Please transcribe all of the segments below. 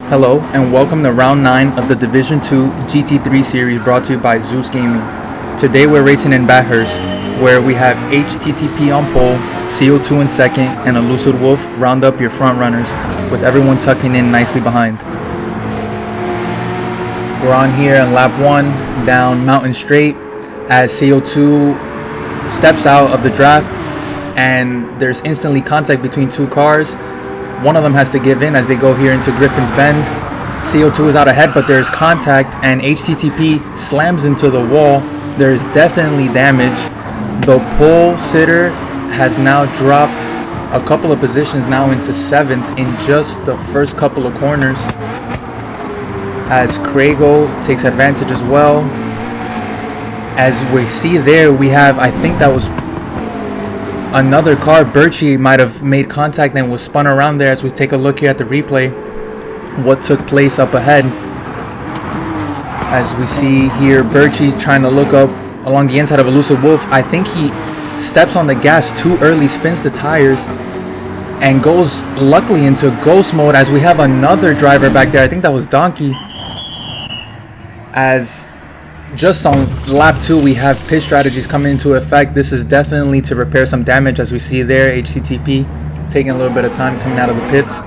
Hello and welcome to round 9 of the Division 2 GT3 series brought to you by Zeus Gaming. Today we're racing in Bathurst where we have HTTP on pole, CO2 in second, and alucidwolf round up your front runners with everyone tucking in nicely behind. We're on here on lap 1 down Mountain Straight as CO2 steps out of the draft and there's instantly contact between two cars. One of them has to give in as they go here into Griffin's Bend. CO2 is out ahead, but there's contact and HTTP slams into the wall. There's definitely damage. The pole sitter has now dropped a couple of positions now into 7th in just the first couple of corners. As Craigo takes advantage as well. As we see there, we have, I think that was another car. Birchie might have made contact and was spun around there. As we take a look here at the replay, what took place up ahead. As we see here, Birchie trying to look up along the inside of alucidwolf. I think he steps on the gas too early, spins the tires, and goes luckily into ghost mode. As we have another driver back there, I think that was Donkey. As just on lap 2 we have pit strategies coming into effect. This is definitely to repair some damage. As we see there, HTTP taking a little bit of time coming out of the pits.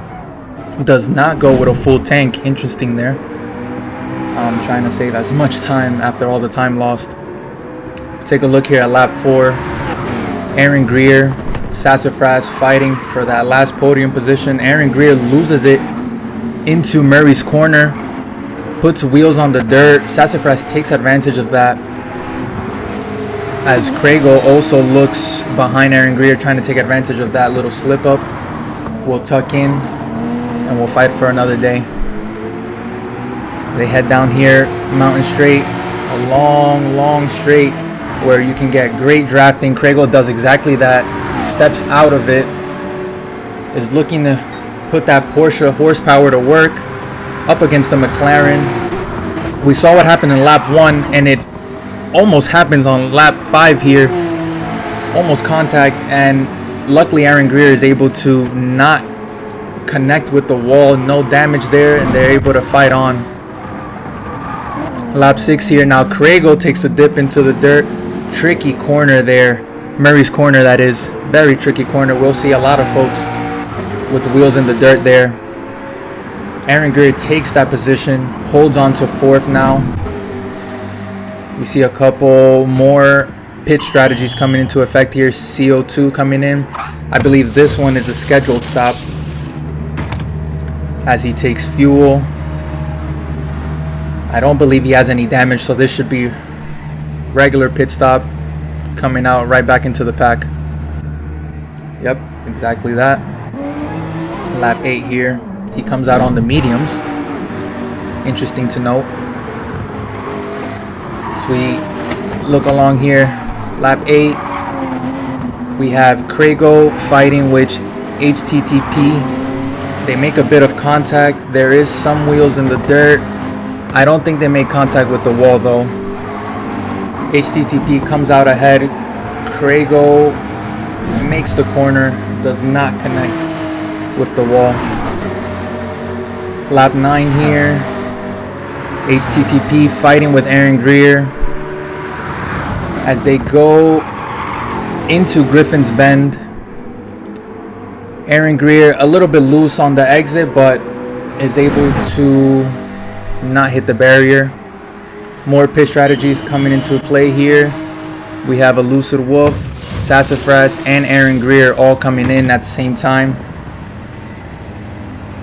Does not go with a full tank. Interesting there. Trying to save as much time after all the time lost. Take a look here at lap 4. Aaron Greer, Sassafras fighting for that last podium position. Aaron Greer loses it into Murray's corner. Puts wheels on the dirt. Sassafras takes advantage of that. As Craigo also looks behind Aaron Greer, trying to take advantage of that little slip up. We'll tuck in and we'll fight for another day. They head down here, Mountain Straight, a long straight where you can get great drafting. Craigo does exactly that. Steps out of it. Is looking to put that Porsche horsepower to work. Up against the McLaren. We saw what happened in lap 1 and it almost happens on lap 5 here. Almost contact, and luckily Aaron Greer is able to not connect with the wall. No damage there, and they're able to fight on. Lap 6 here. Now Craigo takes a dip into the dirt. Tricky corner there. Murray's corner, that is. Very tricky corner. We'll see a lot of folks with wheels in the dirt there. Aaron Greer takes that position, holds on to 4th now. We see a couple more pit strategies coming into effect here. CO2 coming in. I believe this one is a scheduled stop as he takes fuel. I don't believe he has any damage, so this should be regular pit stop. Coming out right back into the pack. Yep, exactly that. Lap 8 here. He comes out on the mediums. Interesting to note. So we look along here. Lap 8. We have Craigo fighting with HTTP. They make a bit of contact. There is some wheels in the dirt. I don't think they make contact with the wall though. HTTP comes out ahead. Craigo makes the corner. Does not connect with the wall. Lap 9 here. HTTP fighting with Aaron Greer as they go into Griffin's Bend. Aaron Greer a little bit loose on the exit, but is able to not hit the barrier. More pit strategies coming into play here. We have alucidwolf, Sassafras, and Aaron Greer all coming in at the same time.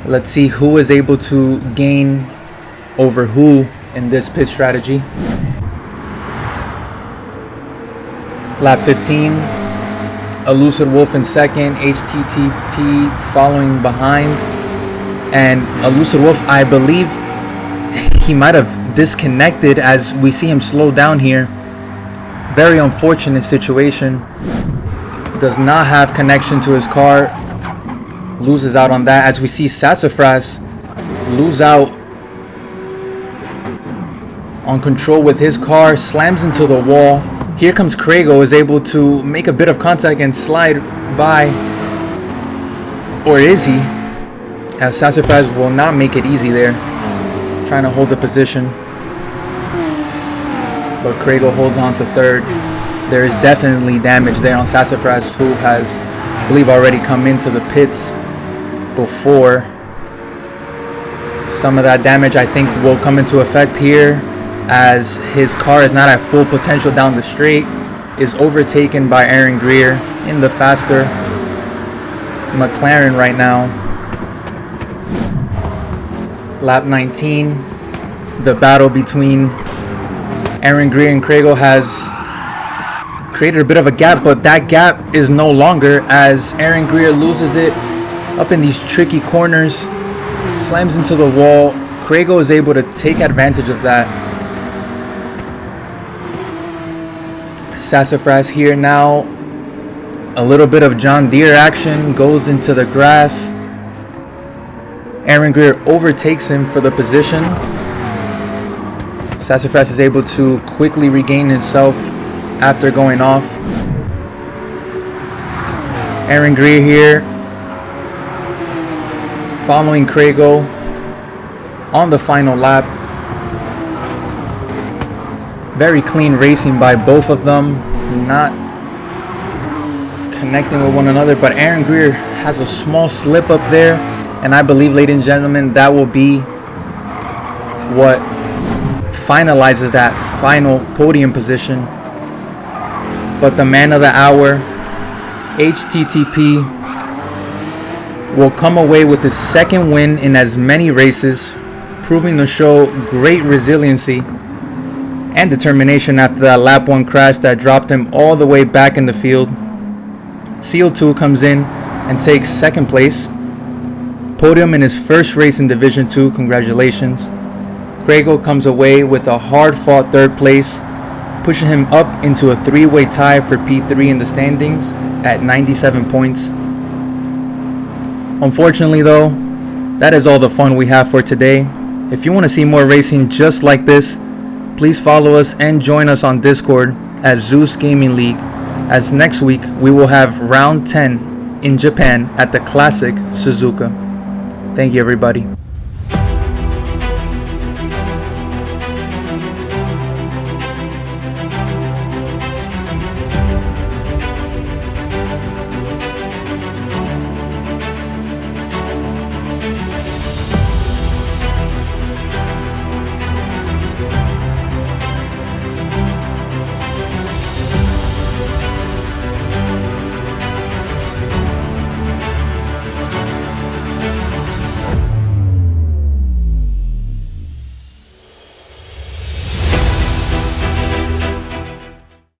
Let's see who is able to gain over who in this pit strategy. Lap 15, alucidwolf in second, HTTP following behind. And alucidwolf, I believe he might have disconnected as we see him slow down here. Very unfortunate situation. Does not have connection to his car. Loses out on that as we see Sassafras lose out on control with his car, slams into the wall. Here comes Craigo, is able to make a bit of contact and slide by. Or is he? as Sassafras will not make it easy there, trying to hold the position. But Craigo holds on to third. There is definitely damage there on Sassafras, who has, I believe, already come into the pits before. Some of that damage, I think, will come into effect here, as his car is not at full potential down the straight, is overtaken by Aaron Greer in the faster McLaren right now. Lap 19, the battle between Aaron Greer and Craigo has created a bit of a gap, but that gap is no longer, as Aaron Greer loses it up in these tricky corners, slams into the wall. Craigo is able to take advantage of that. Sassafras here now, a little bit of John Deere action, goes into the grass. Aaron Greer overtakes him for the position. Sassafras is able to quickly regain himself after going off. Aaron Greer here following Craigo on the final lap. Very clean racing by both of them, not connecting with one another, but Aaron Greer has a small slip up there, and I believe, ladies and gentlemen, that will be what finalizes that final podium position. But the man of the hour, HTTP, will come away with his second win in as many races, proving to show great resiliency and determination after that lap 1 crash that dropped him all the way back in the field. CO2 comes in and takes second place. Podium in his first race in Division 2, congratulations. Craigo comes away with a hard-fought third place, pushing him up into a 3-way tie for P3 in the standings at 97 points. Unfortunately though, that is all the fun we have for today. If you want to see more racing just like this, please follow us and join us on Discord at Zeus Gaming League, as next week we will have round 10 in Japan at the Classic Suzuka. Thank you, everybody.